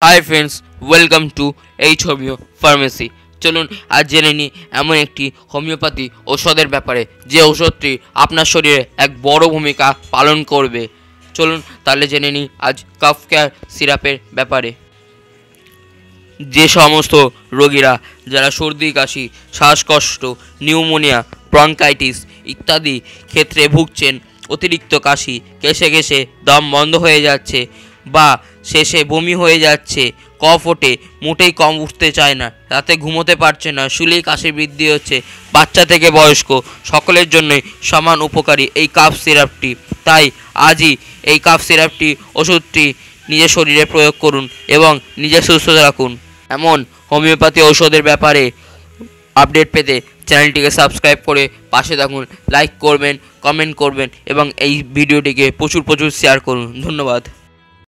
Hi friends, welcome to H homeo pharmacy. চলুন আজ জেনে নিই এমন একটি হোমিওপ্যাথি ঔষধের ব্যাপারে যে ঔষধটি আপনার শরীরে এক বড় ভূমিকা পালন করবে। চলুন তাহলে জেনে নিই আজ কাফ কেয়ার সিরাপের ব্যাপারে। যে সমস্ত রোগীরা যারা সর্দি কাশি, শ্বাসকষ্ট, নিউমোনিয়া, ব্রঙ্কাইটিস ইত্যাদি ক্ষেত্রে ভুগছেন, অতিরিক্ত কাশি, কেশে কেশে দম বন্ধ হয়ে যাচ্ছে বা শেষে বমি হয়ে যাচ্ছে, কফ ওঠে, মোটেই কম উঠতে চায় না, রাতে ঘুমোতে পারছে না, শুলেই কাশি বৃদ্ধি হচ্ছে, বাচ্চা থেকে বয়স্ক সকলের জন্যই সমান উপকারী এই কাফ সিরাপটি। তাই আজই এই কাফ সিরাপটি ওষুধটি নিজের শরীরে প্রয়োগ করুন এবং নিজে সুস্থ রাখুন। এমন হোমিওপ্যাথি ঔষধের ব্যাপারে আপডেট পেতে চ্যানেলটিকে সাবস্ক্রাইব করে পাশে থাকুন। লাইক করবেন, কমেন্ট করবেন এবং এই ভিডিওটিকে প্রচুর শেয়ার করুন। ধন্যবাদ।